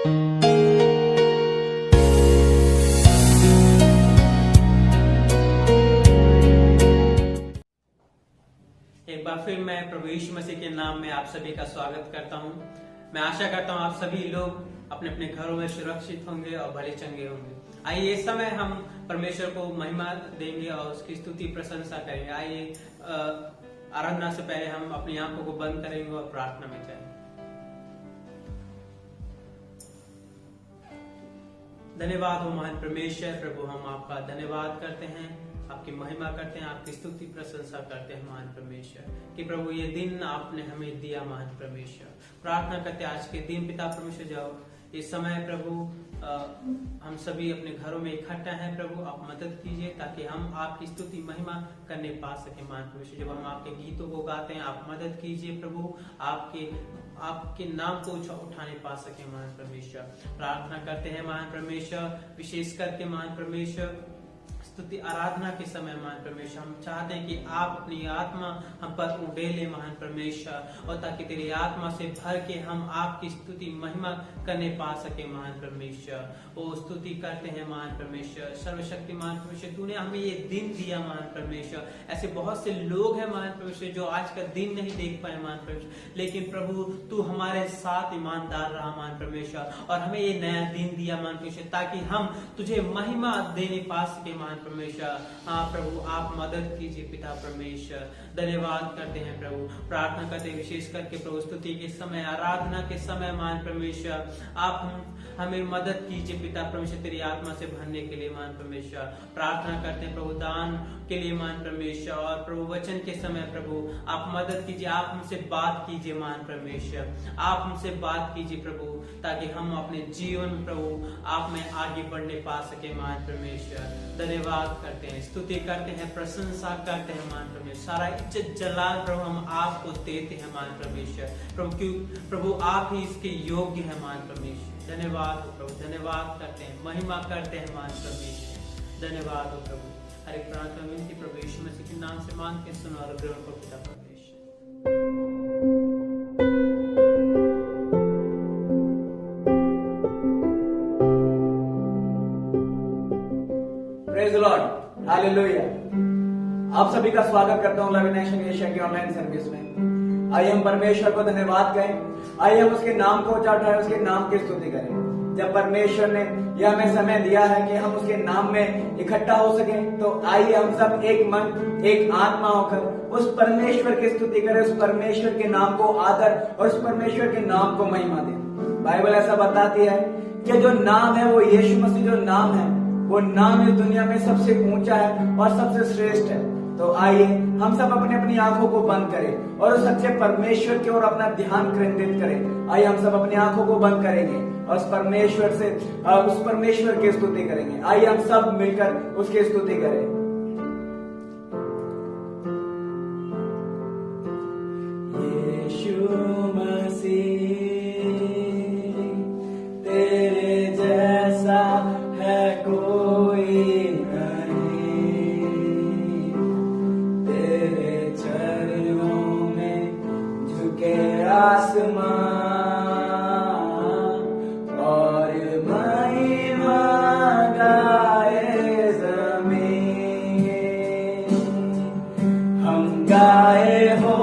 एक बार फिर मैं प्रभु यीशु मसीह के नाम में आप सभी का स्वागत करता हूं। मैं आशा करता हूं आप सभी लोग अपने अपने घरों में सुरक्षित होंगे और भले चंगे होंगे। आइए इस समय हम परमेश्वर को महिमा देंगे और उसकी स्तुति प्रशंसा करेंगे। आइए आराधना से पहले हम अपनी आंखों को बंद करेंगे और प्रार्थना में जाएंगे। धन्यवाद हो महान परमेश्वर। प्रभु हम आपका धन्यवाद करते हैं, आपकी महिमा करते हैं, आपकी स्तुति प्रशंसा करते हैं महान परमेश्वर कि प्रभु ये दिन आपने हमें दिया महान परमेश्वर। प्रार्थना करते हैं आज के दिन पिता परमेश्वर जाओ इस समय प्रभु हम सभी अपने घरों में इकट्ठा हैं प्रभु, आप मदद कीजिए ताकि हम आपकी स्तुति महिमा करने पा सके महान परमेश्वर। जब हम आपके गीतों को गाते हैं आप मदद कीजिए प्रभु, आपके नाम को उठाने पा सके महान परमेश्वर। प्रार्थना करते हैं महान परमेश्वर, विशेष करके महान परमेश्वर स्तुति आराधना के समय महान परमेश्वर हम चाहते हैं कि आप अपनी आत्मा हम पर उड़ेले महान परमेश्वर, और ताकि तेरी आत्मा से भर के हम आपकी स्तुति महिमा करने पा सके महान परमेश्वर। वो स्तुति करते हैं महान परमेश्वर। सर्वशक्तिमान परमेश्वर तूने हमें ये दिन दिया महान परमेश्वर। ऐसे बहुत से लोग हैं महान परमेश्वर जो आज का दिन नहीं देख पाए महान परमेश्वर, लेकिन प्रभु तू हमारे साथ ईमानदार रहा महान परमेश्वर और हमें ये नया दिन दिया महान परमेश्वर ताकि हम तुझे महिमा देने पा सके महान परमेश्वर। हाँ प्रभु आप मदद कीजिए पिता परमेश्वर। धन्यवाद करते हैं प्रभु। प्रार्थना करते हैं विशेष करके प्रभु स्तुति के समय, आराधना के समय महान परमेश्वर आप हमें मदद कीजिए पिता परमेश्वर तेरी आत्मा से भरने के लिए महान परमेश्वर। प्रार्थना करते हैं प्रभु दान के लिए महान परमेश्वर, और प्रभु वचन के समय प्रभु आप मदद कीजिए, आप हमसे बात कीजिए महान परमेश्वर, आप हमसे बात कीजिए प्रभु ताकि हम अपने जीवन में प्रभु आप में आगे बढ़ने पा सके महान परमेश्वर। धन्यवाद करते हैं, स्तुति करते हैं, प्रशंसा करते हैं महान परमेश्वर। सारा इज्जत जलाल प्रभु हम आपको देते हैं महान परमेश्वर प्रभु, क्यों प्रभु आप ही इसके योग्य है महान परमेश्वर। धन्यवाद हो प्रभु, धन्यवाद करते हैं, महिमा करते हैं महान परमेश्वर। धन्यवाद हो प्रभु। हर एक प्रार्थना विनती प्रभु यीशु मसीह के नाम से मांग के सुनो और ग्रहण करो पिता परमेश्वर। Praise the Lord, hallelujah. आप सभी का स्वागत करता हूं लव नेशन एशिया की ऑनलाइन सर्विस में। आइए हम परमेश्वर को धन्यवाद कहें, आइए हम उसके नाम को ऊंचा उठाएं, उसके नाम की स्तुति करें। जब परमेश्वर ने यह हमें समय दिया है कि हम उसके नाम में इकट्ठा हो सके, तो आइए हम सब एक मन एक आत्मा होकर उस परमेश्वर की स्तुति करें, उस परमेश्वर के नाम को आदर और उस परमेश्वर के नाम को महिमा दें। बाइबल ऐसा बताती है कि जो नाम है वो यीशु मसीह जो नाम है वो नाम इस दुनिया में सबसे ऊंचा है और सबसे श्रेष्ठ है। तो आइए हम सब अपनी अपनी आंखों को बंद करें और उस सच्चे परमेश्वर की ओर अपना ध्यान केंद्रित करें। आइए हम सब अपनी आंखों को बंद करेंगे और उस परमेश्वर की स्तुति करेंगे। आइए हम सब मिलकर उसकी स्तुति करें। यीशु मसीह तेरे जैसा है कोई नहीं, तेरे चरणों में झुके आसमां और महिमा गाए ज़मीन। हम गाए हो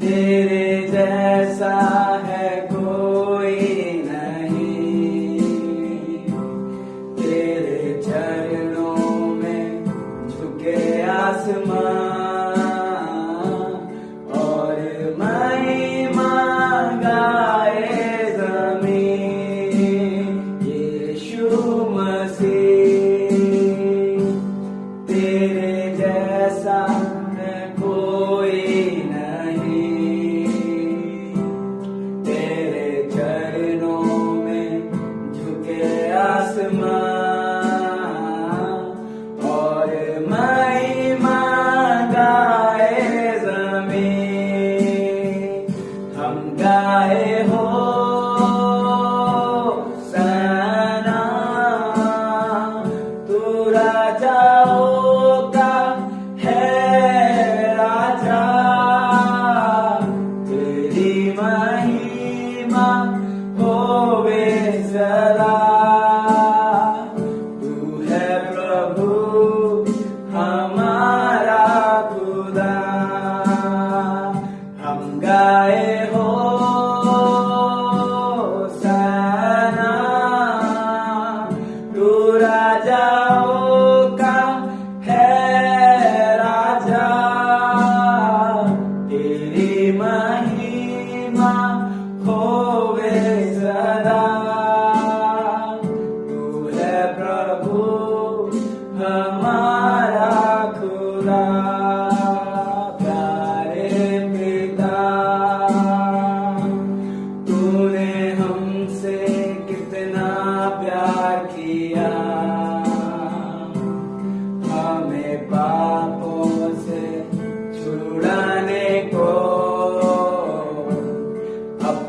तेरे जैसा है कोई नहीं।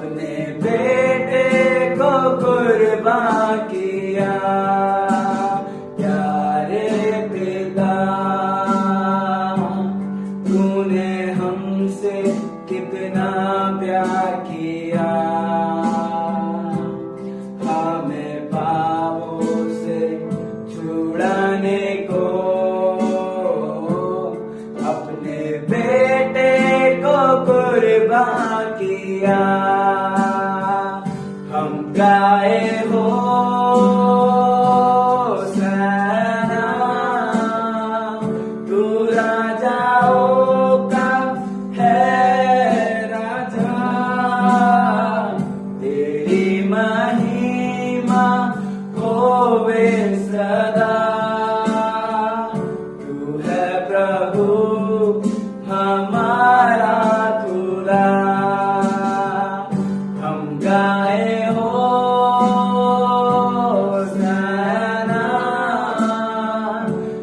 अपने बेटे को कुर्बान किया। प्यारे पिता, तूने हमसे कितना प्यार किया। हमें पापों से छुड़ाने को अपने बेटे को कुर्बान किया। हम गाए हो सना, तू राजाओं का है राजा। तेरी महिमा होवे सदा। तू है प्रभु हमारा खुदा। हम गाए हो सना,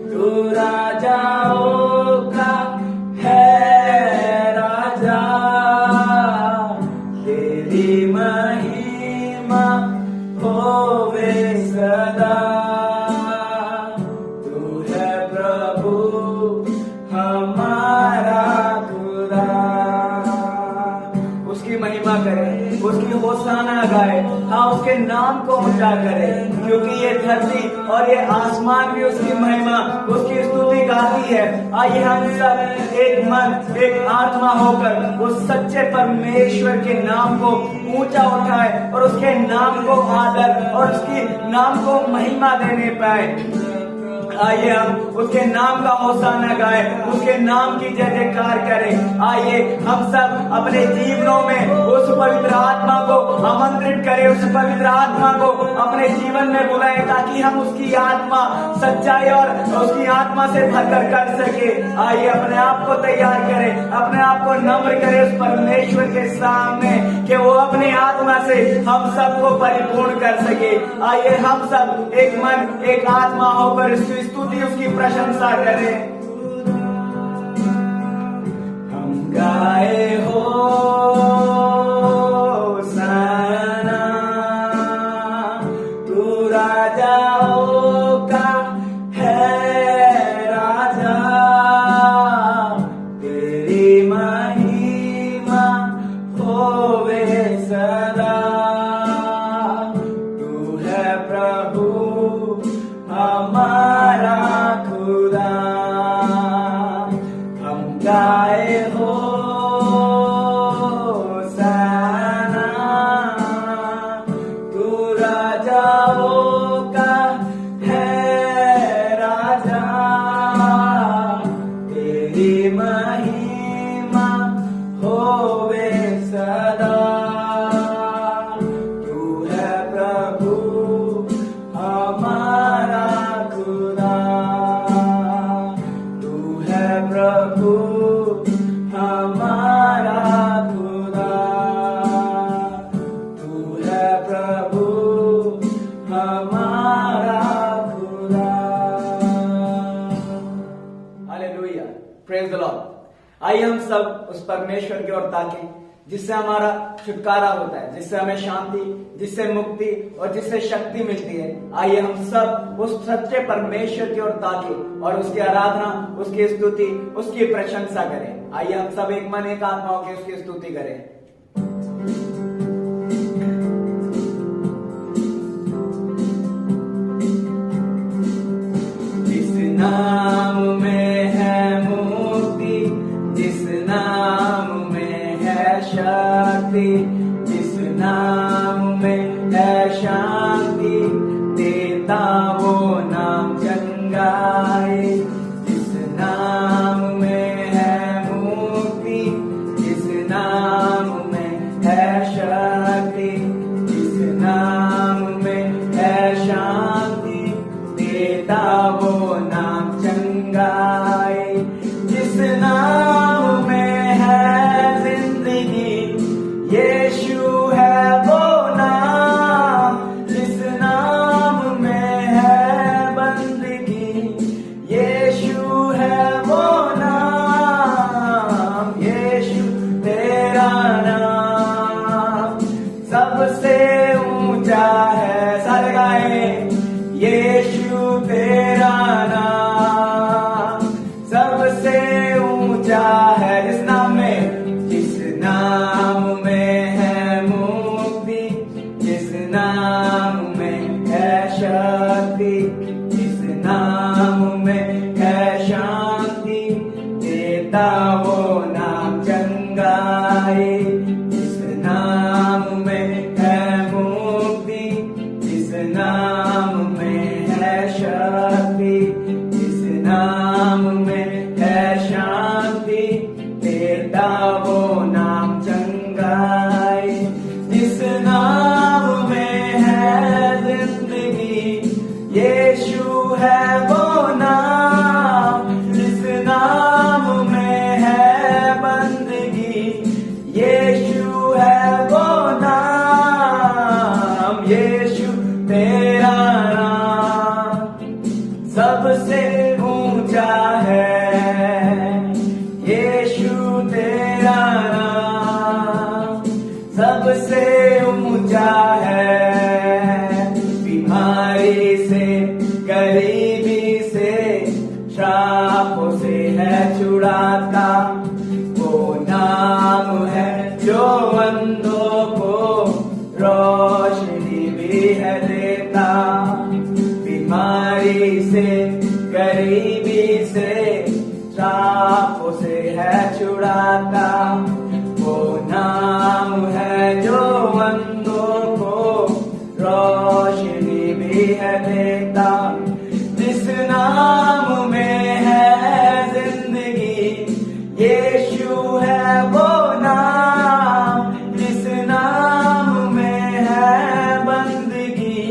तू राजाओं का है राजा। तेरी महिमा होवे सदा। तू है प्रभु हमारा खुदा। उसकी महिमा करें, उसकी होसाना गाए, हाँ उसके नाम को ऊंचा करें, क्योंकि ये धरती और ये आसमान भी उसकी महिमा, उसकी स्तुति गाती है। आइए हम सब एक मन एक आत्मा होकर उस सच्चे परमेश्वर के नाम को ऊंचा उठाए और उसके नाम को आदर और उसकी नाम को महिमा देने पाए। आइए हम उसके नाम का होसाना गाए, उसके नाम की जय जयकार करें। आइए हम सब अपने जीवनों में उस पवित्र आत्मा को आमंत्रित करें, उस पवित्र आत्मा को अपने जीवन में बुलाएं, ताकि हम उसकी आत्मा सच्चाई और उसकी आत्मा से भरकर कर सके। आइए अपने आप को तैयार करें, अपने आप को नम्र करें उस परमेश्वर के सामने कि वो अपनी आत्मा से हम सबको परिपूर्ण कर सके। आइए हम सब एक मन एक आत्मा होकर उसकी स्तुति उसकी प्रशंसा करें। हम गाए हो सना, तू राजाओं का है राजा। तेरी महिमा होवे सदा। तू है प्रभु हमारा खुदा। हम गाए हो सना, तू राजाओं का है राजा। तेरी महिमा होवे सदा। तू है प्रभु हमारा खुदा। तू है प्रभु हमारा खुदा। तू है प्रभु हमारा खुदा। Hallelujah, praise the Lord. आइए हम सब उस परमेश्वर की ओर ताकें जिससे हमारा छुटकारा होता है, जिससे हमें शांति, जिससे मुक्ति और जिससे शक्ति मिलती है। आइए हम सब उस सच्चे परमेश्वर की ओर ताकें और उसकी आराधना, उसकी स्तुति, उसकी प्रशंसा करें। आइए हम सब एक मन एक आत्मा होकर उसकी स्तुति करें। जिस नाम में है मुक्ति, जिस नाम में है शक्ति, जिस नाम में है शांति, देता वो नाम चंगाई। जिस नाम में है मुक्ति, जिस नाम में है शक्ति, जिस नाम में है शांति, देता वो नाम चंगाई। जिस नाम में है जिंदगी, यीशु है वो नाम। सबसे ऊंचा है, सारे गाए, यीशु तेरा नाम सबसे ऊंचा है। जिस नाम में है मुक्ति, जिस नाम में है शक्ति, जिस नाम में है शांति, देता वो नाम चंगाई। जिस नाम में है मुक्ति, जिस नाम में है शक्ति, जिस नाम में है शांति, देता वो नाम चंगाई। जिस नाम में है जिंदगी, यीशु है वो नाम। जिस नाम में है बंदगी, यीशु है वो नाम। यीशु तेरा नाम सबसे ऊंचा है, यीशु तेरा नाम सबसे ऊंचा है। बीमारी से, गरीबी से, श्रापों से है छुड़ाता, वो नाम है जो अंधों को रोशनी भी है देता। बीमारी से, गरीबी से, श्रापों से है छुड़ाता, वो नाम है जो अंधों को रोशनी भी है देता। जिस नाम में है जिंदगी, यीशु है वो नाम। जिस नाम में है बंदगी,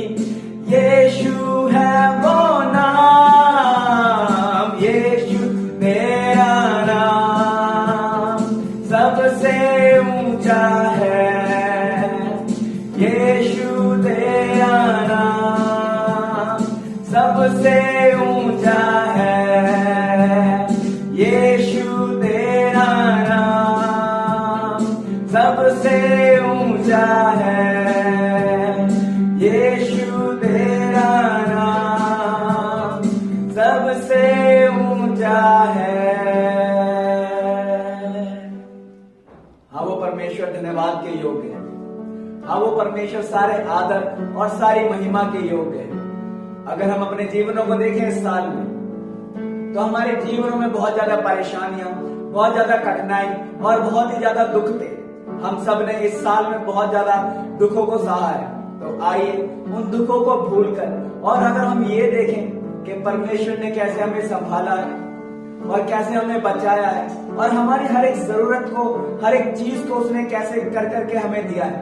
यीशु है वो नाम। यीशु तेरा नाम सबसे ऊंचा है, यीशु तेरा नाम सबसे ऊंचा है। यीशु तेरा नाम सबसे ऊंचा है, यीशु तेरा नाम सबसे ऊंचा है। हाँ, वो परमेश्वर धन्यवाद के योग्य है। हाँ, वो परमेश्वर सारे आदर और सारी महिमा के योग्य है। अगर हम अपने जीवनों को देखें इस साल में, तो हमारे जीवनों में बहुत ज्यादा परेशानियां, बहुत ज्यादा कठिनाई और बहुत ही ज्यादा दुख थे। हम सब ने इस साल में बहुत ज्यादा दुखों को सहा है। तो आइए उन दुखों को भूलकर, और अगर हम ये देखें कि परमेश्वर ने कैसे हमें संभाला है और कैसे हमें बचाया है, और हमारी हर एक जरूरत को, हर एक चीज को उसने कैसे कर करके हमें दिया है,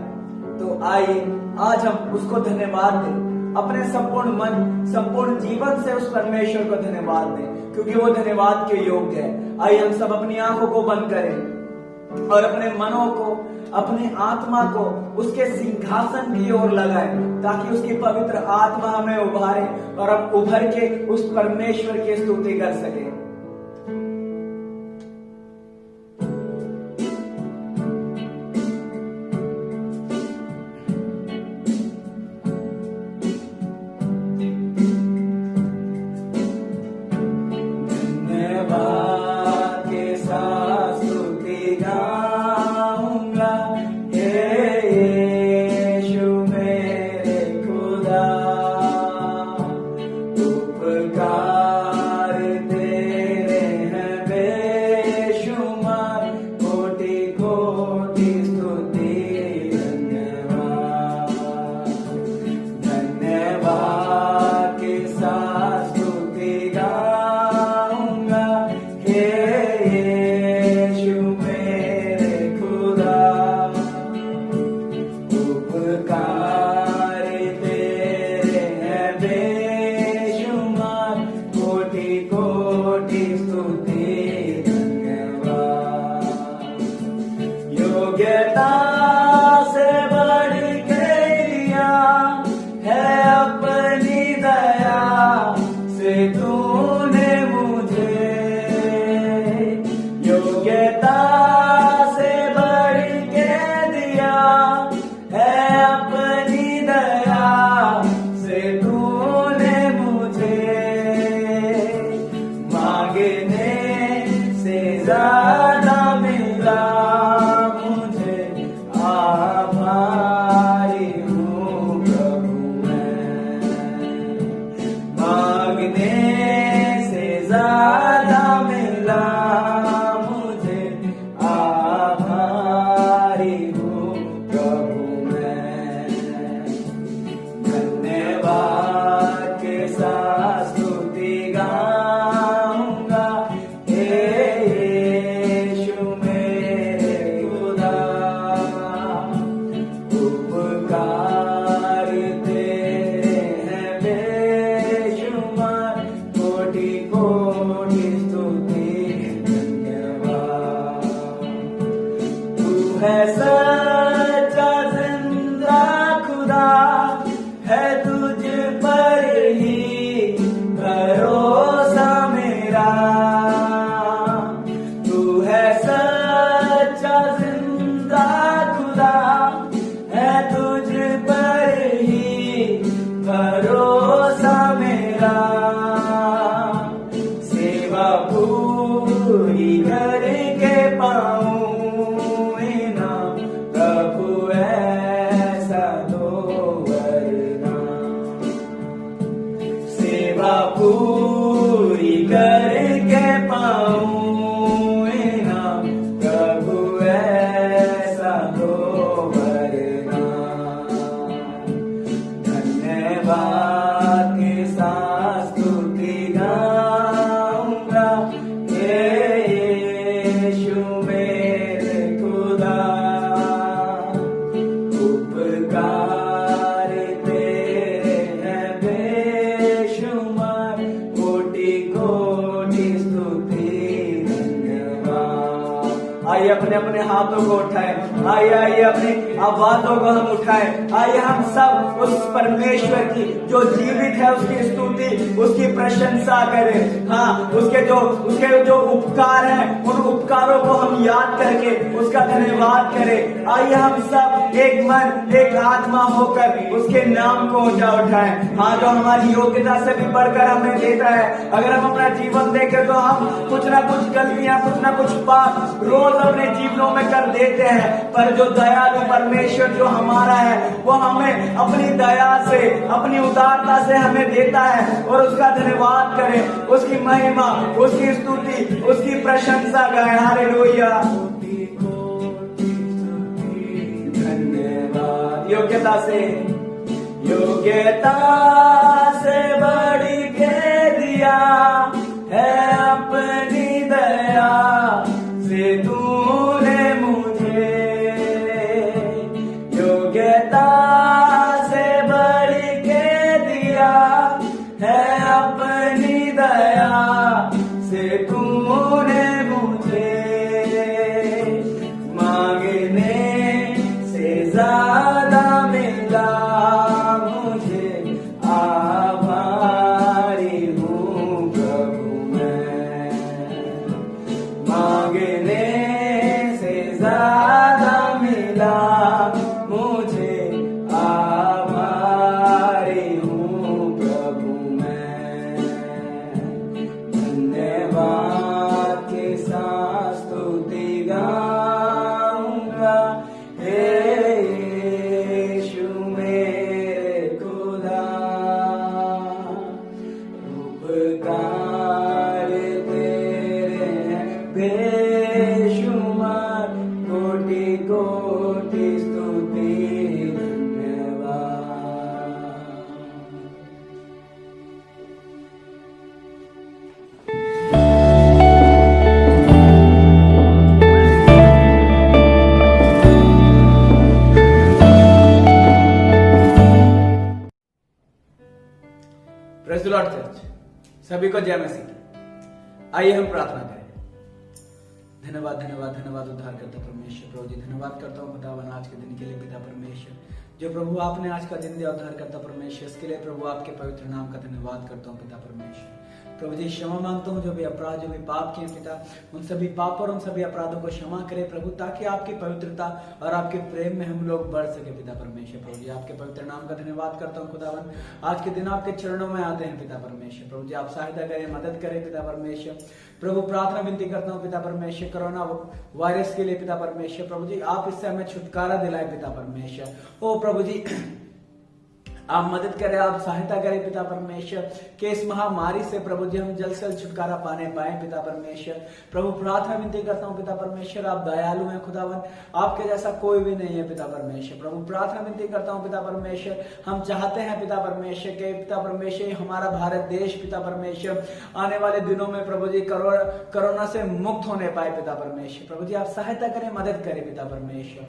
तो आइए आज हम उसको धन्यवाद दें। अपने संपूर्ण मन, संपूर्ण जीवन से उस परमेश्वर को धन्यवाद दें, क्योंकि वो धन्यवाद के योग्य है। आइए हम सब अपनी आंखों को बंद करें और अपने मनों को, अपनी आत्मा को उसके सिंहासन की ओर लगाएं, ताकि उसकी पवित्र आत्मा हमें उभारे और हम उभर के उस परमेश्वर की स्तुति कर सके। आइए अपने अपने हाथों को उठाए, आइए अपनी आवाजों को हम उठाए, आइए हम सब उस परमेश्वर की जो जीवित है उसकी स्तुति, उसकी प्रशंसा करें। हाँ, उसके जो उपकार है उन उपकारों को हम याद करके उसका धन्यवाद करें। आइए हम सब एक मन एक आत्मा होकर उसके नाम को ऊंचा उठाएं। हाँ, जो हमारी योग्यता से भी बढ़कर हमें देता है। अगर हम अपना जीवन देखें तो हम कुछ ना कुछ गलतियां, कुछ ना कुछ पाप रोज अपने जीवनों में कर देते हैं, पर जो दयालु परमेश्वर जो हमारा है वो हमें अपनी दया से, अपनी उदारता से हमें देता है। और उसका धन्यवाद करें, उसकी महिमा, उसकी स्तुति, उसकी प्रशंसा करें। हालेलुया, धन्यवाद। योग्यता से बढ़ के दिया है अपनी दया से तूने मुझे, योग्यता से बढ़ के दिया है अपनी दया से तूने मुझे, मांगने से ज्यादा मिला मुझे, आभारी हूँ प्रभु मैं, मांगने से ज्यादा मिला मुझे, आभारी हूँ प्रभु मैं, धन्यवाद के साथ स्तुति गाऊंगा, हे यीशु मेरे खुदा, उपकार तेरे हैं बेशुमार, कोटि कोटि स्तुति धन्यवाद। प्रेज़ द लॉर्ड चर्च, सभी को जय मसीह की। आइए हम प्रार्थना करें। धन्यवाद धन्यवाद धन्यवाद उद्धार करता परमेश्वर प्रभु जी, धन्यवाद करता हूँ खुदावन आज के दिन के लिए पिता परमेश्वर, जो प्रभु आपने आज का दिन दिया उद्धार करता परमेश्वर, इसके लिए प्रभु आपके पवित्र नाम का धन्यवाद करता हूँ पिता परमेश्वर। प्रभु जी क्षमा मांगता हूँ जो भी अपराध, जो भी पाप किए पिता, उन सभी पाप और उन सभी अपराधों को क्षमा करे प्रभु, ताकि आपकी पवित्रता और आपके प्रेम में हम लोग बढ़ सके पिता परमेश्वर। प्रभु जी आपके पवित्र नाम का धन्यवाद करता हूँ खुदावन, आज के दिन आपके चरणों में आते हैं पिता परमेश्वर। प्रभु जी आप सहायता करें, मदद करें पिता परमेश्वर। प्रभु प्रार्थना विनती करता हूँ पिता परमेश्वर, कोरोना वायरस के लिए पिता परमेश्वर। प्रभु जी आप इससे हमें छुटकारा दिलाए पिता परमेश्वर। ओ प्रभु जी आप मदद करें, आप सहायता करें पिता परमेश्वर कि इस महामारी से प्रभु जी हम जल्द से जल्द छुटकारा पाने पाए पिता परमेश्वर। प्रभु प्रार्थना विनती करता हूँ पिता परमेश्वर, आप दयालु हैं खुदावन, आपके जैसा कोई भी नहीं है पिता परमेश्वर। प्रभु प्रार्थना विनती करता हूँ पिता परमेश्वर, हम चाहते हैं पिता परमेश्वर के पिता परमेश्वर हमारा भारत देश पिता परमेश्वर आने वाले दिनों में प्रभु जी कोरोना से मुक्त होने पाए पिता परमेश्वर। प्रभु जी आप सहायता करें, मदद करें पिता परमेश्वर।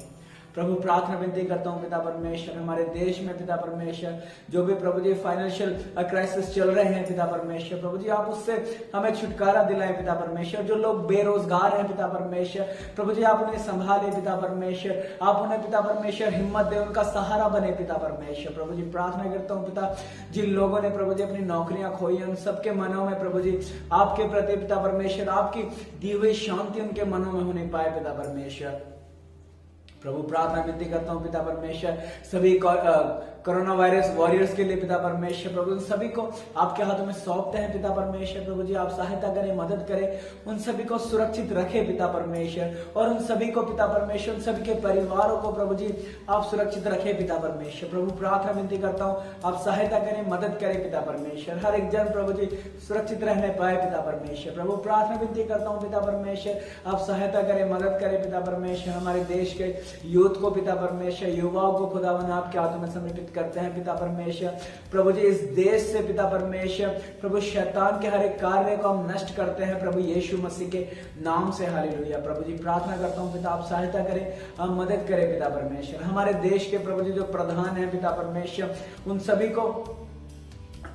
प्रभु प्रार्थना विनती करता हूँ पिता परमेश्वर, हमारे देश में पिता परमेश्वर जो भी प्रभु जी फाइनेंशियल क्राइसिस चल रहे हैं पिता परमेश्वर, प्रभु जी आप उससे हमें छुटकारा दिलाएं पिता परमेश्वर। जो लोग बेरोजगार हैं पिता परमेश्वर, प्रभु जी आप उन्हें संभाले पिता परमेश्वर, आप उन्हें पिता परमेश्वर हिम्मत दे, उनका सहारा बने पिता परमेश्वर। प्रभु जी प्रार्थना करता हूँ पिता, जिन लोगों ने प्रभु जी अपनी नौकरियां खोई हैं उन सबके मनों में प्रभु जी आपके प्रति पिता परमेश्वर आपकी दी हुई शांति उनके मनों में होने पाए पिता परमेश्वर। प्रभु प्रार्थना विनती करता हूँ पिता परमेश्वर सभी कोरोना वायरस वॉरियर्स के लिए पिता परमेश्वर, प्रभु उन सभी को आपके हाथों में सौंपते हैं पिता परमेश्वर। प्रभु जी आप सहायता करें, मदद करें, उन सभी को सुरक्षित रखें पिता परमेश्वर, और उन सभी को पिता परमेश्वर, उन सभी के परिवारों को प्रभु जी आप सुरक्षित रखें पिता परमेश्वर। प्रभु प्रार्थना विनती करता हूँ आप सहायता करें, मदद करें पिता परमेश्वर, हर एक जन प्रभु जी सुरक्षित रहने पाए पिता परमेश्वर। प्रभु प्रार्थना विनती करता हूँ पिता परमेश्वर आप सहायता करें, मदद करें पिता परमेश्वर। हमारे देश के यूथ को पिता परमेश्वर, युवाओं को खुदावन आपके हाथों में समर्पित करते हैं पिता परमेश्वर। प्रभु जी इस देश से पिता परमेश्वर प्रभु शैतान के हर एक कार्य को हम नष्ट करते हैं प्रभु यीशु मसीह के नाम से, हालेलुया। प्रभु जी प्रार्थना करता हूँ पिता आप सहायता करें, आप मदद करें पिता परमेश्वर। हमारे देश के प्रभु जी जो प्रधान है पिता परमेश्वर, उन सभी को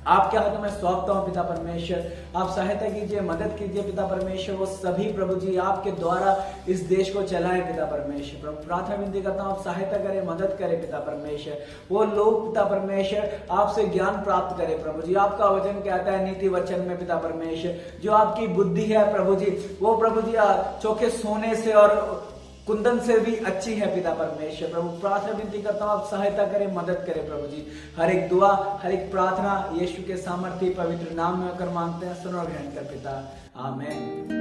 आपके हाथों में सौंपता हूं पिता परमेश्वर। आप सहायता कीजिए, मदद कीजिए पिता परमेश्वर। वो सभी प्रभु जी आपके द्वारा इस देश को चलाएं पिता परमेश्वर। प्रभु प्रार्थना विनती करता हूं, आप सहायता करें, मदद करें पिता परमेश्वर। वो लोग पिता परमेश्वर आपसे ज्ञान प्राप्त करें प्रभु जी। आपका वचन कहता है नीति वचन में पिता परमेश्वर, जो आपकी बुद्धि है प्रभु जी, वो प्रभु जी चोखे सोने से और कुंदन से भी अच्छी है पिता परमेश्वर। प्रभु प्रार्थना विनती करता हूँ, आप सहायता करें, मदद करें प्रभु जी। हर एक दुआ, हर एक प्रार्थना यीशु के सामर्थ्य पवित्र नाम में होकर मांगते हैं, सुनो ग्रहण कर पिता, आमीन।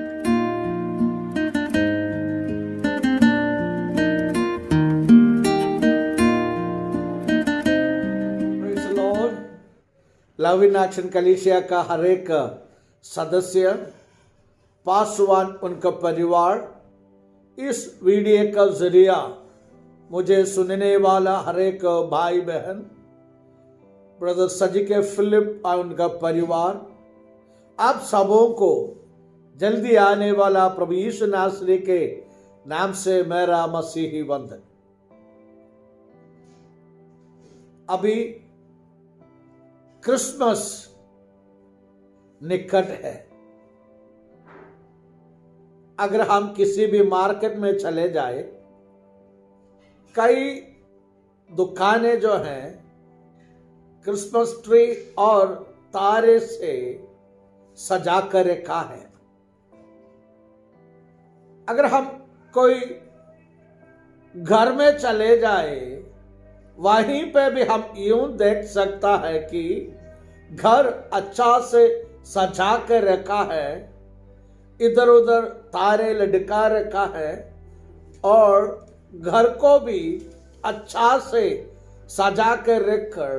लव इन एक्शन कलीसिया का हर एक सदस्य, पासवान, उनका परिवार, इस वीडियो का जरिया मुझे सुनने वाला हर एक भाई बहन, ब्रदर सजी के फिलिप और उनका परिवार, आप सबों को जल्दी आने वाला प्रभु यीशु नासरी के नाम से मेरा मसीही वंदन। अभी क्रिसमस निकट है। अगर हम किसी भी मार्केट में चले जाए, कई दुकानें जो हैं क्रिसमस ट्री और तारे से सजा कर रखा है। अगर हम कोई घर में चले जाए, वहीं पे भी हम यूं देख सकता है कि घर अच्छा से सजा कर रखा है, इधर उधर तारे लटका रखा है और घर को भी अच्छा से सजा कर रखकर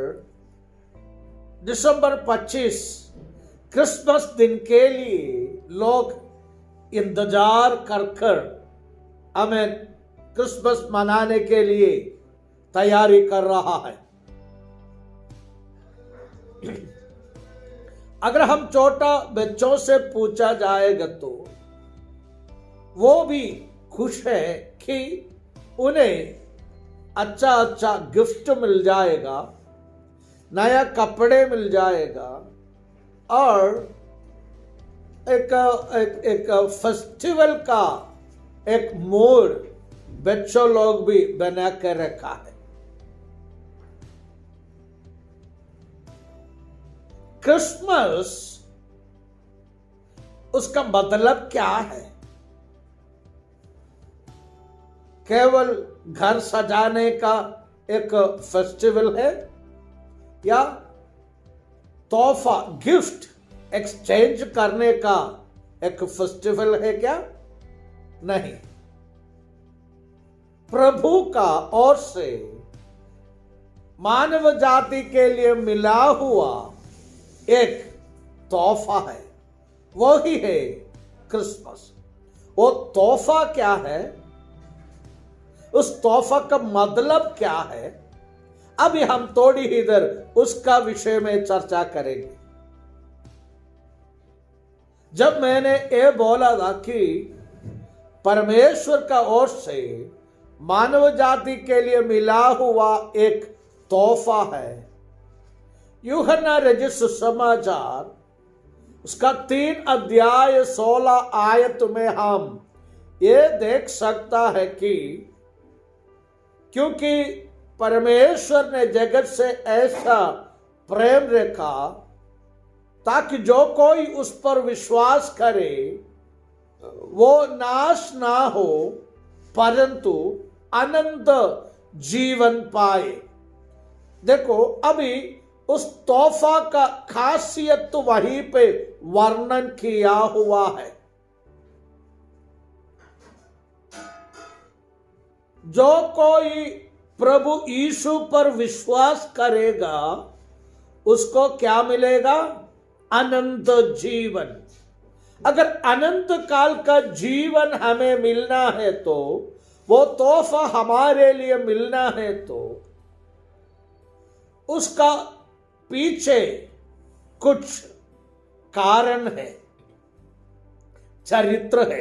दिसंबर 25 क्रिसमस दिन के लिए लोग इंतजार कर हमें क्रिसमस मनाने के लिए तैयारी कर रहा है। अगर हम छोटा बच्चों से पूछा जाएगा तो वो भी खुश है कि उन्हें अच्छा अच्छा गिफ्ट मिल जाएगा, नया कपड़े मिल जाएगा और एक फेस्टिवल का एक मूड बच्चों लोग भी बना कर रखा है। क्रिसमस उसका मतलब क्या है? केवल घर सजाने का एक फेस्टिवल है या तोहफा गिफ्ट एक्सचेंज करने का एक फेस्टिवल है क्या? नहीं। प्रभु का ओर से मानव जाति के लिए मिला हुआ एक तोहफा है, वो ही है क्रिसमस। वो तोहफा क्या है, उस तोहफा का मतलब क्या है, अभी हम थोड़ी ही देर उसका विषय में चर्चा करेंगे। जब मैंने ये बोला था कि परमेश्वर का ओर से मानव जाति के लिए मिला हुआ एक तोहफा है, यूहन्ना रचित समाचार उसका 3 अध्याय 16 आयत में हम ये देख सकता है कि क्योंकि परमेश्वर ने जगत से ऐसा प्रेम रखा ताकि जो कोई उस पर विश्वास करे वो नाश ना हो परंतु अनंत जीवन पाए। देखो, अभी उस तोहफा का खासियत तो वहीं पे वर्णन किया हुआ है। जो कोई प्रभु यीशु पर विश्वास करेगा उसको क्या मिलेगा? अनंत जीवन। अगर अनंत काल का जीवन हमें मिलना है तो, वो तोहफा हमारे लिए मिलना है तो उसका पीछे कुछ कारण है, चरित्र है।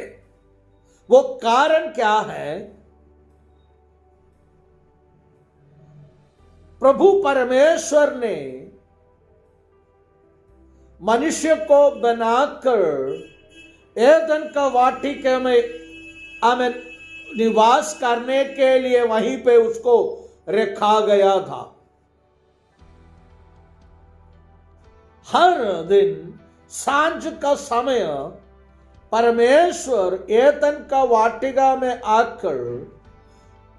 वो कारण क्या है? प्रभु परमेश्वर ने मनुष्य को बनाकर एदन का वाटिका में आमेन निवास करने के लिए वहीं पे उसको रखा गया था। हर दिन सांझ का समय परमेश्वर एदन का वाटिका में आकर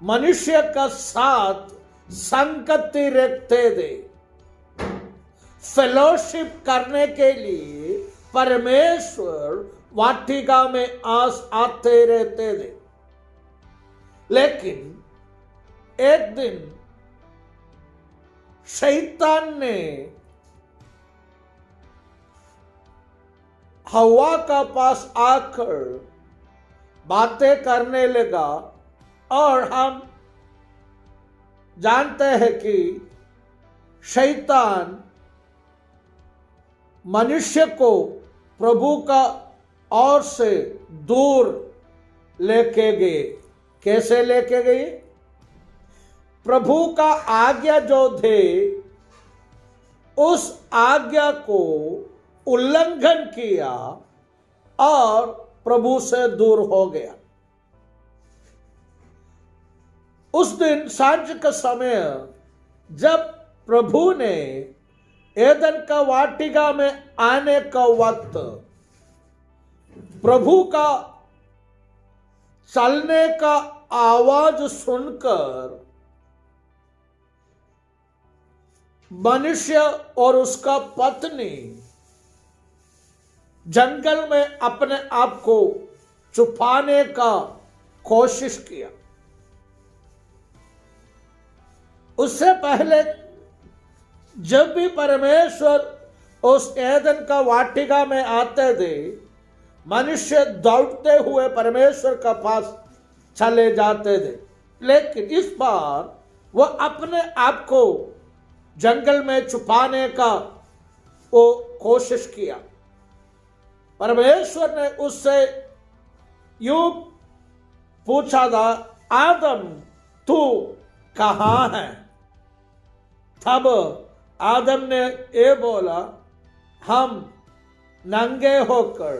मनुष्य का साथ संगति रखते थे। फेलोशिप करने के लिए परमेश्वर वाटिका में आते रहते थे। लेकिन एक दिन शैतान ने हवा का पास आकर बातें करने लगा, और हम जानते हैं कि शैतान मनुष्य को प्रभु का ओर से दूर लेके गए। कैसे लेके गए? प्रभु का आज्ञा जो थे उस आज्ञा को उल्लंघन किया और प्रभु से दूर हो गया। उस दिन सांझ का समय जब प्रभु ने एदन का वाटिका में आने का वक्त, प्रभु का चलने का आवाज सुनकर मनुष्य और उसका पत्नी जंगल में अपने आप को छुपाने का कोशिश किया। उससे पहले जब भी परमेश्वर उस एदन का वाटिका में आते थे, मनुष्य दौड़ते हुए परमेश्वर का पास चले जाते थे। लेकिन इस बार वह अपने आप को जंगल में छुपाने का वो कोशिश किया। परमेश्वर ने उससे यूं पूछा था, आदम तू कहां है? तब आदम ने ये बोला, हम नंगे होकर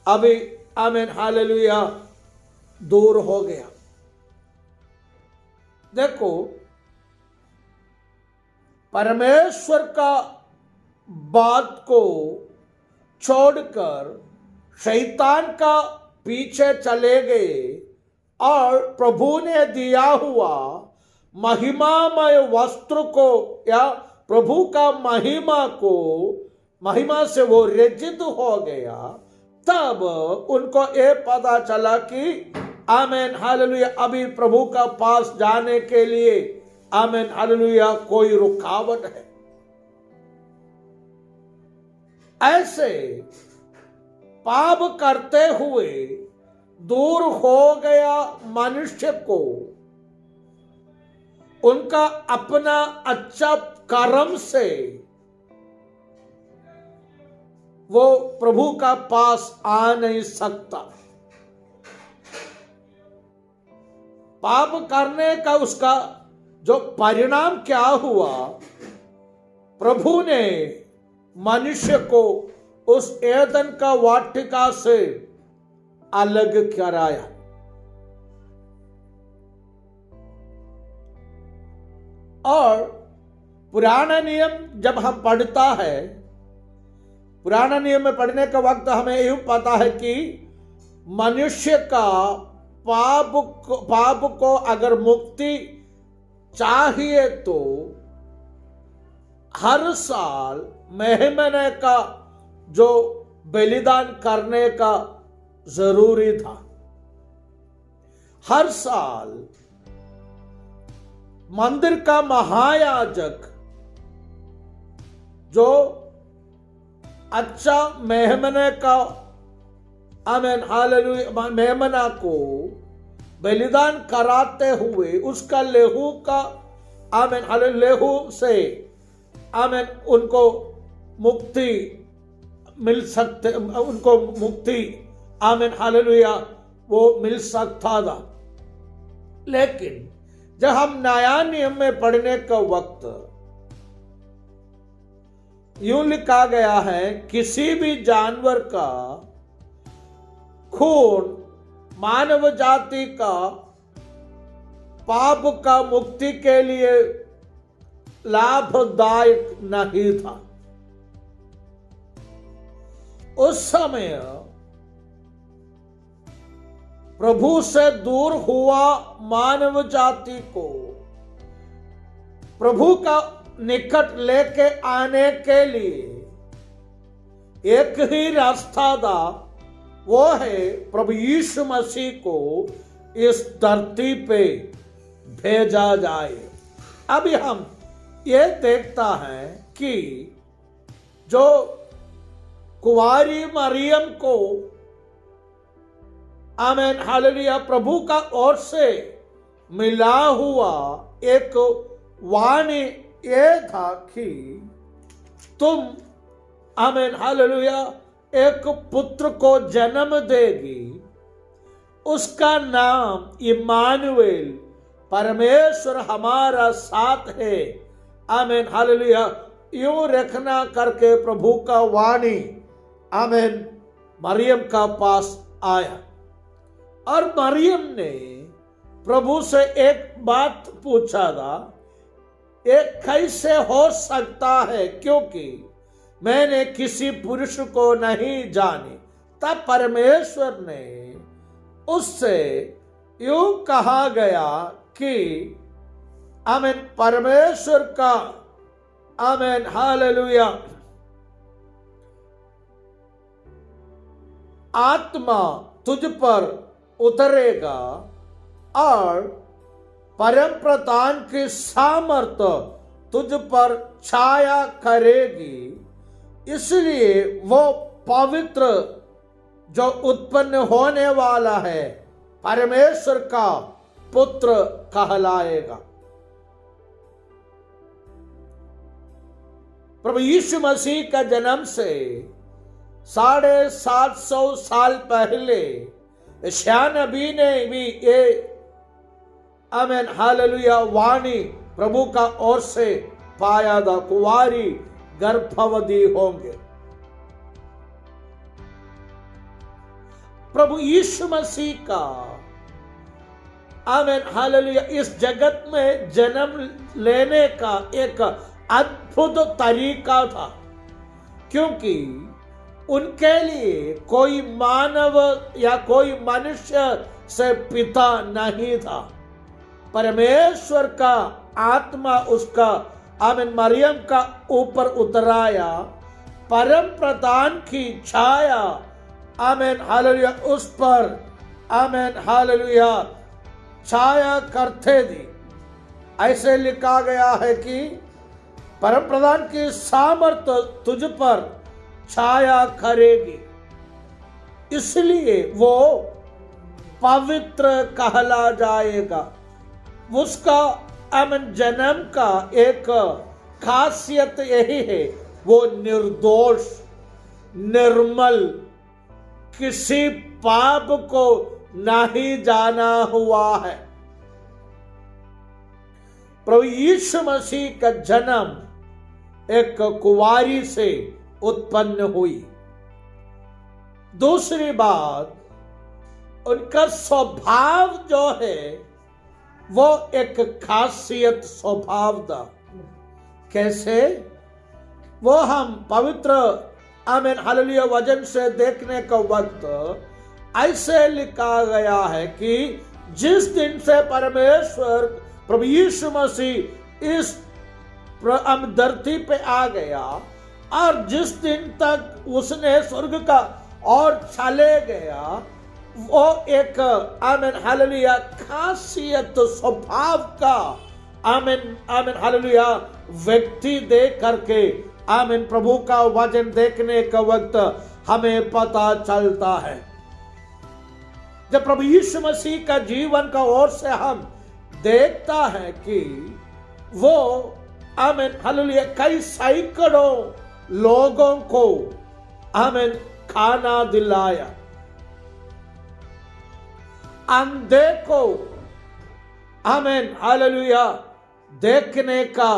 अभी आमीन हालेलुया दूर हो गया। देखो, परमेश्वर का बात को छोड़कर शैतान का पीछे चले गए और प्रभु ने दिया हुआ महिमामय वस्त्र को या प्रभु का महिमा से वो रजित हो गया। तब उनको ये पता चला कि आमीन हालेलुया अभी प्रभु का पास जाने के लिए आमीन हालेलुया कोई रुकावट है। ऐसे पाप करते हुए दूर हो गया मनुष्य को उनका अपना अच्छा कर्म से वो प्रभु का पास आ नहीं सकता। पाप करने का उसका जो परिणाम क्या हुआ, प्रभु ने मनुष्य को उस एदन का वाटिका से अलग कराया। और पुराना नियम जब हम पढ़ता है, पुराना नियम में पढ़ने का वक्त हमें यह पता है कि मनुष्य का पाप को अगर मुक्ति चाहिए तो हर साल मेहमने का जो बलिदान करने का जरूरी था। हर साल मंदिर का महायाजक जो अच्छा मेहमने का आमीन हालेलुया मेहमना को बलिदान कराते हुए उसका लेहू का आमीन हालेलुया लेहू से आमीन उनको मुक्ति मिल सकते, उनको मुक्ति आमीन हालेलुया वो मिल सकता था। लेकिन जब हम नया नियम में पढ़ने का वक्त यूं लिखा गया है, किसी भी जानवर का खून मानव जाति का पाप का मुक्ति के लिए लाभदायक नहीं था। उस समय प्रभु से दूर हुआ मानव जाति को प्रभु का निकट लेके आने के लिए एक ही रास्ता था, वो है प्रभु यीशु मसीह को इस धरती पे भेजा जाए। अभी हम ये देखता है कि जो कुंवारी मरियम को आमेन हालेलुया प्रभु का ओर से मिला हुआ एक वाणी ये था कि तुम आमेन हालेलुया एक पुत्र को जन्म देगी, उसका नाम इम्मानुएल, परमेश्वर हमारा साथ है। Amen hallelujah. यूं रखना करके प्रभु का वाणी आमेन मरियम का पास आया और मरियम ने प्रभु से एक बात पूछा था, ये कैसे हो सकता है, क्योंकि मैंने किसी पुरुष को नहीं जानी। तब परमेश्वर ने उससे यूं कहा गया कि आमेन परमेश्वर का आमेन हालेलुया आत्मा तुझ पर उतरेगा और परम प्रधान की सामर्थ तुझ पर छाया करेगी, इसलिए वो पवित्र जो उत्पन्न होने वाला है परमेश्वर का पुत्र कहलाएगा। प्रभु यीशु मसीह का जन्म से 750 साल पहले यशायाह नबी ने भी ये आमेन हालेलुया वाणी प्रभु का ओर से पाया था, कुंवारी गर्भवती होंगे। प्रभु यीशु मसीह का आमेन हालेलुया इस जगत में जन्म लेने का एक अद्भुत तरीका था, क्योंकि उनके लिए कोई मानव या कोई मनुष्य से पिता नहीं था। परमेश्वर का आत्मा उसका आमीन मरियम का ऊपर उतराया, परम प्रधान की छाया आमीन हालेलुया उस पर आमीन हालेलुया छाया करते थी। ऐसे लिखा गया है कि परम प्रधान की सामर्थ तुझ पर छाया करेगी, इसलिए वो पवित्र कहला जाएगा। उसका आमीन जन्म का एक खासियत यही है, वो निर्दोष निर्मल किसी पाप को नहीं जाना हुआ है। प्रभु यीशु मसीह का जन्म एक कुंवारी से उत्पन्न हुई। दूसरी बात, उनका स्वभाव जो है वो एक खासियत स्वभाव था। कैसे? वो हम पवित्र आमीन हालेलुया वचन से देखने का वक्त ऐसे लिखा गया है कि जिस दिन से परमेश्वर प्रभु यीशु मसीह इस धरती पे आ गया और जिस दिन तक उसने स्वर्ग का और चले गया, वो एक आमीन हालेलुया खासियत स्वभाव का आमीन आमीन हालेलुया व्यक्ति देख करके आमीन प्रभु का वचन देखने का वक्त हमें पता चलता है। जब प्रभु यीशु मसीह का जीवन का ओर से हम देखता है कि वो आमीन हालेलुया कई सैकड़ों लोगों को आमीन खाना दिलाया, अंधे को आमीन हालेलुया देखने का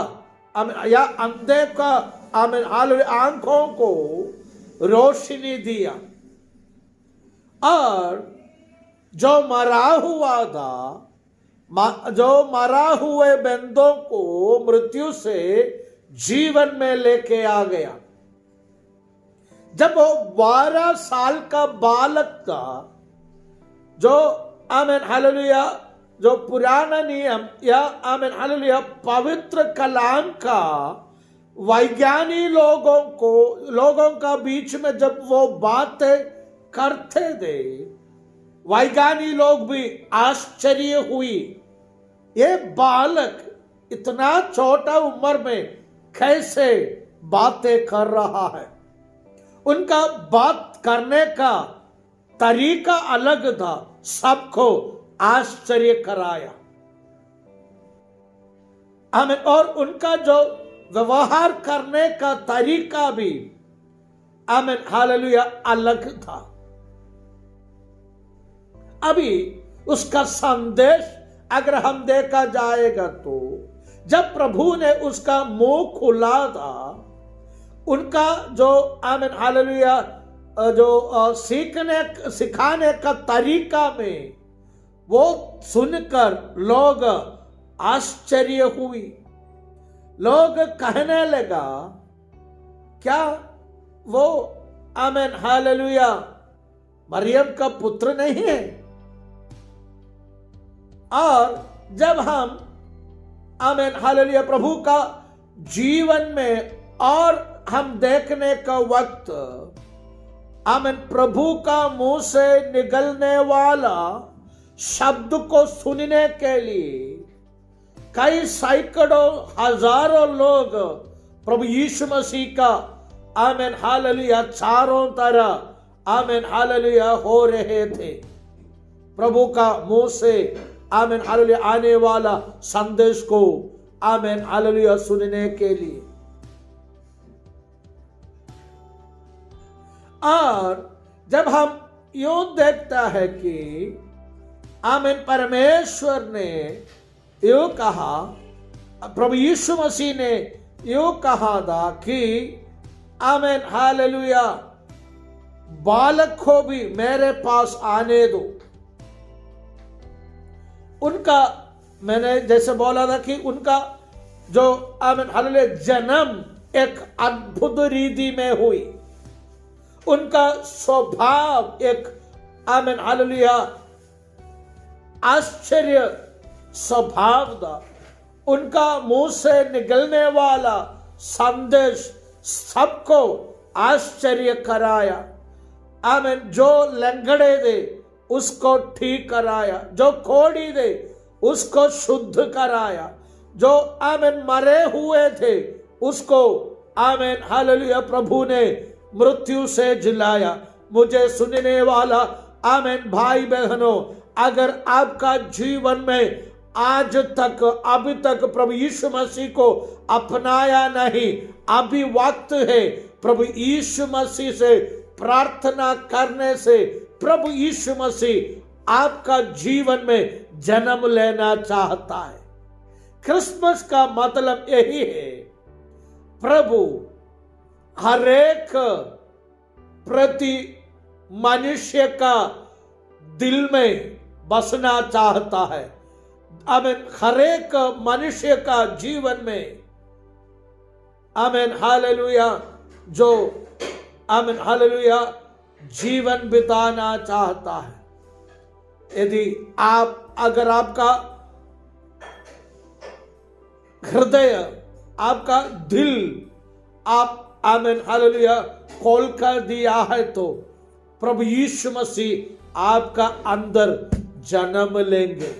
या अंधे का आमीन हालेलुया आंखों को रोशनी दिया, और जो मरा हुआ था, जो मरा हुए बंदों को मृत्यु से जीवन में लेके आ गया। जब वो 12 साल का बालक था, जो आमीन हालेलुया जो पुराना नियम या आमीन हालेलुया पवित्र कलाम का वैज्ञानिक लोगों का बीच में जब वो बातें करते थे, वैज्ञानिक लोग भी आश्चर्य हुई, ये बालक इतना छोटा उम्र में कैसे बातें कर रहा है। उनका बात करने का तरीका अलग था, सबको आश्चर्य कराया। आमीन। और उनका जो व्यवहार करने का तरीका भी आमीन हालेलुया अलग था। अभी उसका संदेश अगर हम देखा जाएगा तो जब प्रभु ने उसका मुंह खुला था, उनका जो आमीन हालेलुया जो सिखाने का तरीका में वो सुनकर लोग आश्चर्य हुई। लोग कहने लगा, क्या वो आमीन हालेलुया मरियम का पुत्र नहीं है? और जब हम आमीन हालेलुया प्रभु का जीवन में और हम देखने का वक्त आमीन प्रभु का मुंह से निकलने वाला शब्द को सुनने के लिए कई सैकड़ों हजारों लोग प्रभु यीशु मसीह का आमीन हालेलुया चारों तरफ आमीन हालेलुया हो रहे थे। प्रभु का मुंह से आमीन हालेलुया आने वाला संदेश को आमीन हालेलुया सुनने के लिए। और जब हम यूं देखता है कि आमीन परमेश्वर ने यूं कहा, प्रभु यीशु मसीह ने यूं कहा था कि आमीन हालेलुया बालक को भी मेरे पास आने दो। उनका मैंने जैसे बोला था कि उनका जो आमीन हालेलुया जन्म एक अद्भुत रीति में हुई। उनका स्वभाव एक आमीन हालेलुया आश्चर्य स्वभाव था। उनका मुंह से निकलने वाला संदेश सबको आश्चर्य कराया। आमीन। जो लंगड़े थे उसको ठीक कराया, जो कोढ़ी थे उसको शुद्ध कराया, जो आमीन मरे हुए थे उसको आमीन हालेलुया प्रभु ने मृत्यु से जिलाया। मुझे सुनने वाला आमीन भाई बहनों, अगर आपका जीवन में आज तक अभी तक प्रभु यीशु मसीह को अपनाया नहीं, अभी वक्त है प्रभु यीशु मसीह से प्रार्थना करने से प्रभु यीशु मसीह आपका जीवन में जन्म लेना चाहता है। क्रिसमस का मतलब यही है, प्रभु हरेक प्रति मनुष्य का दिल में बसना चाहता है। आमीन। हरेक मनुष्य का जीवन में आमीन हालेलुया जो आमीन हालेलुया जीवन बिताना चाहता है। यदि आप अगर आपका हृदय आपका दिल आप आमीन हालेलुया खोल कर दिया है तो प्रभु यीशु मसीह आपका अंदर जन्म लेंगे।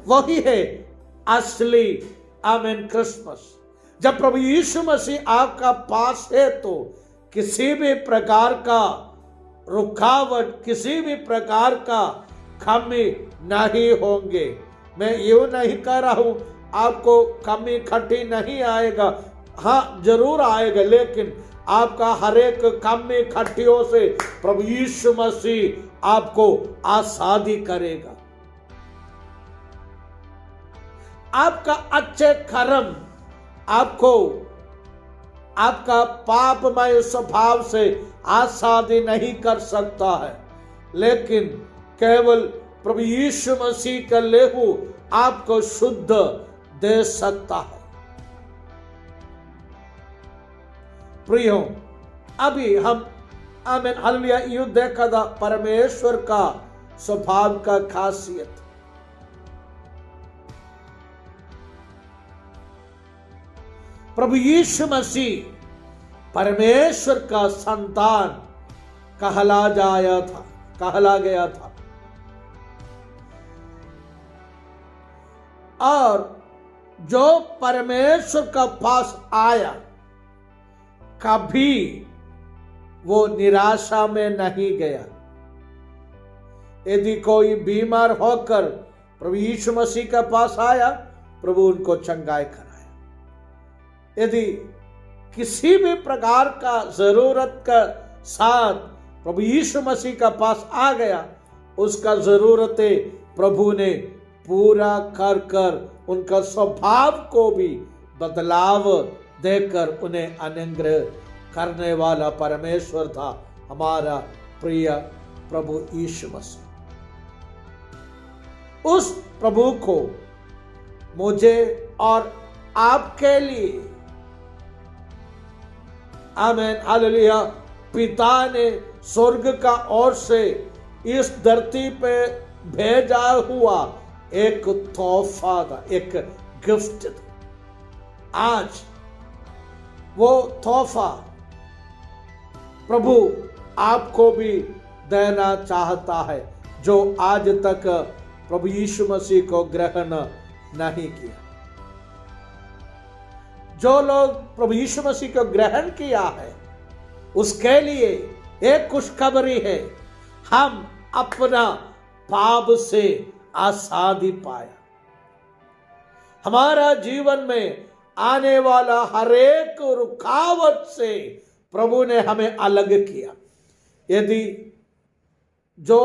वही है असली आमीन क्रिसमस। जब प्रभु यीशु मसीह आपका पास है तो किसी भी प्रकार का रुकावट, किसी भी प्रकार का कमी नहीं होंगे। मैं यूं नहीं कह रहा हूं आपको कमी खट्टी नहीं आएगा, हाँ जरूर आएगा, लेकिन आपका हरेक कमी खट्टियों से प्रभु यीशु मसीह आपको आजादी करेगा। आपका अच्छे कर्म आपको आपका पापमय स्वभाव से आसादी नहीं कर सकता है, लेकिन केवल प्रभु यीशु मसीह का लहू आपको शुद्ध दे सकता है। प्रियो, अभी हम आमीन हालेलुया यूं देखा था परमेश्वर का स्वभाव का खासियत। प्रभु यीशु मसीह परमेश्वर का संतान कहला गया था और जो परमेश्वर का पास आया कभी वो निराशा में नहीं गया। यदि कोई बीमार होकर प्रभु यीशु मसीह के पास आया, प्रभु उनको चंगाई कराया। यदि किसी भी प्रकार का जरूरत का साथ प्रभु यीशु मसीह का पास आ गया, उसका जरूरतें प्रभु ने पूरा कर उनका स्वभाव को भी बदलाव देकर उन्हें अनुग्रह करने वाला परमेश्वर था हमारा प्रिय प्रभु यीशु मसीह। उस प्रभु को मुझे और आपके लिए आमीन हालेलुया पिता ने स्वर्ग का ओर से इस धरती पे भेजा हुआ एक तोहफा था, एक गिफ्ट था। आज वो तोहफा प्रभु आपको भी देना चाहता है, जो आज तक प्रभु यीशु मसीह को ग्रहण नहीं किया। जो लोग प्रभु यीशु मसीह को ग्रहण किया है, उसके लिए एक खुशखबरी है, हम अपना पाप से आजादी पाया। हमारा जीवन में आने वाला हर एक रुकावट से प्रभु ने हमें अलग किया। यदि जो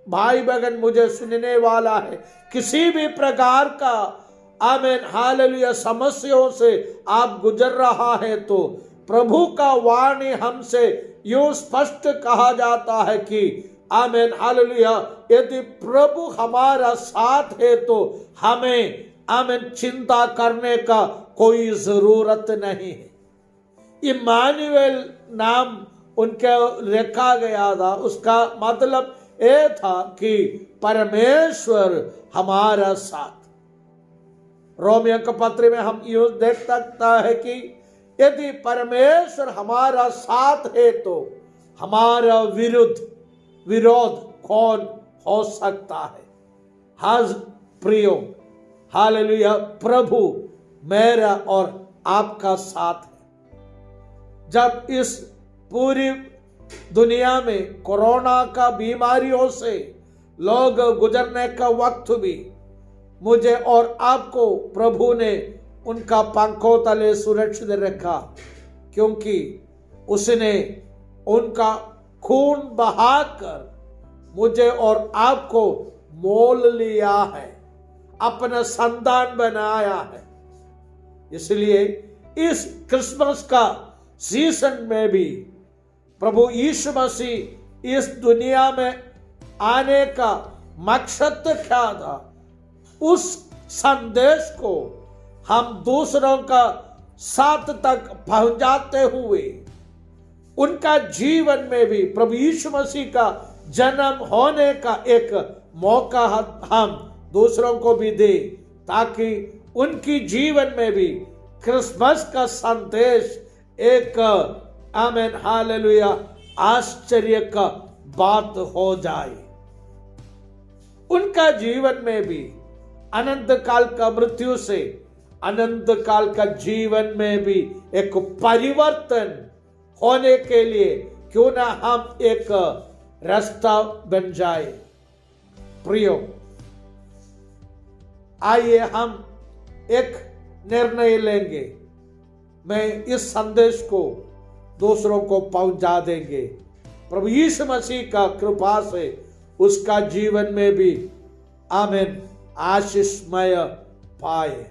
भाई बहन मुझे सुनने वाला है, किसी भी प्रकार का आमीन हालेलुया समस्याओं से आप गुजर रहा है, तो प्रभु का वाणी हमसे यूं स्पष्ट कहा जाता है कि आमीन हालेलुया यदि प्रभु हमारा साथ है तो हमें आमीन चिंता करने का कोई जरूरत नहीं है। इम्मानुएल नाम उनके रखा गया था, उसका मतलब ये था कि परमेश्वर हमारा साथ। रोमियो के पत्र में हम यूं देख सकता है कि यदि परमेश्वर हमारा साथ है तो हमारा विरोध कौन हो सकता है। हाज प्रियो हालेलुया प्रभु मेरा और आपका साथ है। जब इस पूरी दुनिया में कोरोना का बीमारियों से लोग गुजरने का वक्त भी मुझे और आपको प्रभु ने उनका पंखों तले सुरक्षित रखा, क्योंकि उसने उनका खून बहाकर मुझे और आपको मोल लिया है, अपना संतान बनाया है। इसलिए इस क्रिसमस का सीजन में भी प्रभु यीशु मसीह इस दुनिया में आने का मकसद क्या था, उस संदेश को हम दूसरों का साथ तक पहुंचाते हुए उनका जीवन में भी प्रभु यीशु मसीह का जन्म होने का एक मौका हम दूसरों को भी दे, ताकि उनकी जीवन में भी क्रिसमस का संदेश एक आमीन हालेलुया आश्चर्य का बात हो जाए। उनका जीवन में भी अनंत काल का मृत्यु से अनंत काल का जीवन में भी एक परिवर्तन होने के लिए क्यों ना हम एक रास्ता बन जाए। प्रियो, आइए हम एक निर्णय लेंगे, मैं इस संदेश को दूसरों को पहुंचा देंगे। प्रभु यीशु मसीह का कृपा से उसका जीवन में भी आमीन आशीषमय पाए।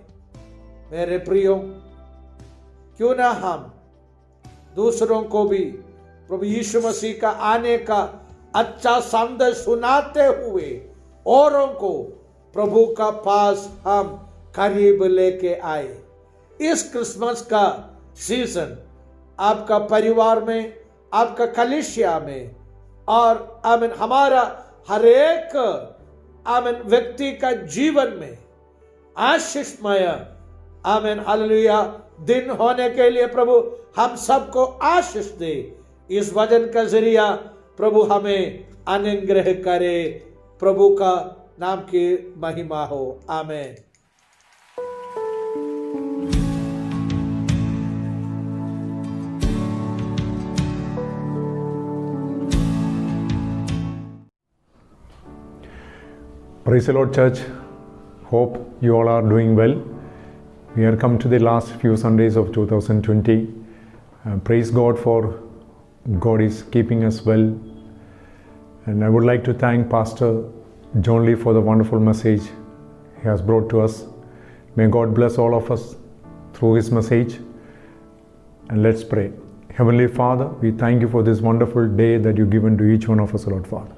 मेरे प्रियो, क्यों ना हम दूसरों को भी प्रभु यीशु मसीह का आने का अच्छा संदेश सुनाते हुए औरों को प्रभु का पास हम करीब लेके आए। इस क्रिसमस का सीजन आपका परिवार में, आपका कलीसिया में और आमीन हमारा हर एक आमीन व्यक्ति का जीवन में आशीषमय आमीन हालेलुया दिन होने के लिए प्रभु हम सबको आशीष दे। इस वचन का जरिया प्रभु हमें अनुग्रह करे। प्रभु का नाम की महिमा हो। आमीन। Praise the Lord, church. Hope you all are doing well. We are come to the last few Sundays of 2020. Praise God for God is keeping us well. And I would like to thank Pastor John Lee for the wonderful message he has brought to us. May God bless all of us through his message. And let's pray. Heavenly Father, we thank you for this wonderful day that you've given to each one of us, Lord Father.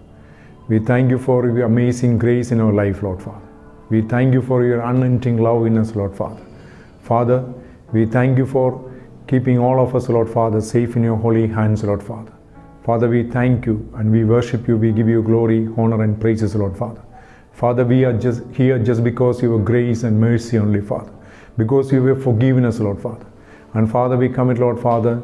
We thank you for your amazing grace in our life, Lord Father. We thank you for your unending love in us, Lord Father. Father, we thank you for keeping all of us, Lord Father, safe in your holy hands, Lord Father. Father, we thank you and we worship you. We give you glory, honor and praises, Lord Father. Father, we are just here just because your grace and mercy only, Father. Because you have forgiven us, Lord Father. And Father, we commit, Lord Father,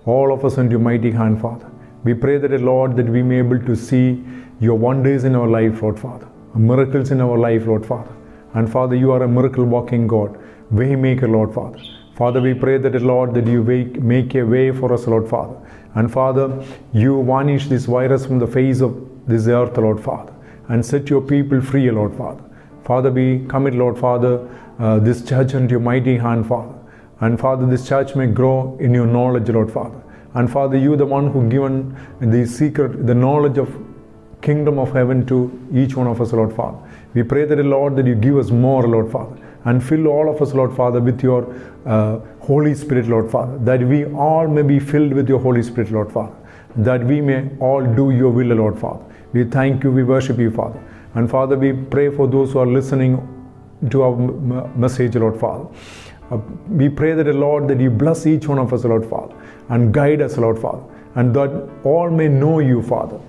all of us into your mighty hand, Father. We pray that, Lord, that we may be able to see your wonders in our life, Lord Father. Miracles in our life, Lord Father. And Father, you are a miracle walking God, waymaker, Lord Father. Father, we pray that, Lord, that you make a way for us, Lord Father. And Father, you vanish this virus from the face of this earth, Lord Father, and set your people free, Lord Father. Father, we commit, Lord Father, this church into your mighty hand, Father. And Father, this church may grow in your knowledge, Lord Father. And Father, you the one who given the secret, the knowledge of kingdom of heaven to each one of us, Lord Father. We pray that, Lord, that you give us more, Lord Father, and fill all of us, Lord Father, with your Holy Spirit, Lord Father, that we all may be filled with your Holy Spirit, Lord Father, that we may all do your will, Lord Father. We thank you, we worship you, Father. And Father, we pray for those who are listening to our message, Lord Father. We pray that, Lord, that you bless each one of us, Lord Father, and guide us, Lord Father, and that all may know you, Father.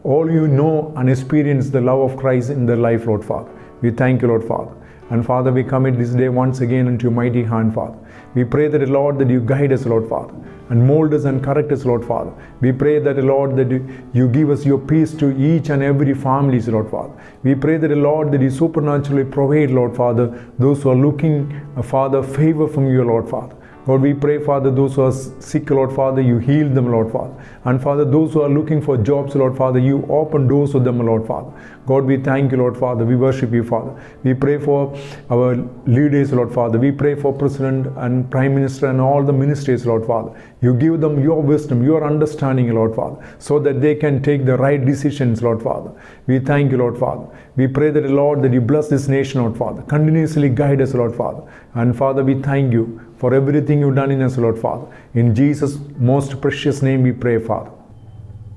All you know and experience the love of Christ in their life, Lord Father. We thank you, Lord Father. And Father, we commit this day once again into your mighty hand, Father. We pray that, Lord, that you guide us, Lord Father, and mold us and correct us, Lord Father. We pray that, Lord, that you give us your peace to each and every family, Lord Father. We pray that, Lord, that you supernaturally provide, Lord Father, those who are looking, Father, favor from you, Lord Father. God, we pray, Father, those who are sick, Lord Father, you heal them, Lord Father. And Father, those who are looking for jobs, Lord Father, you open doors for them, Lord Father. God, we thank you, Lord Father. We worship you, Father. We pray for our leaders, Lord Father. We pray for President and Prime Minister and all the ministries, Lord Father. You give them your wisdom, your understanding, Lord Father, so that they can take the right decisions, Lord Father. We thank you, Lord Father. We pray that, Lord, that you bless this nation, Lord Father. Continuously guide us, Lord Father. And Father, we thank you for everything you've done in us, Lord Father. In Jesus' most precious name we pray, Father.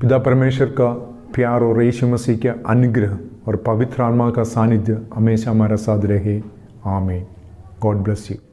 पिता परमेश्वर का प्यार और यीशु मसीह के अनुग्रह और पवित्र आत्मा का सानिध्य हमेशा हमारा साथ रहे। आमीन। God bless you.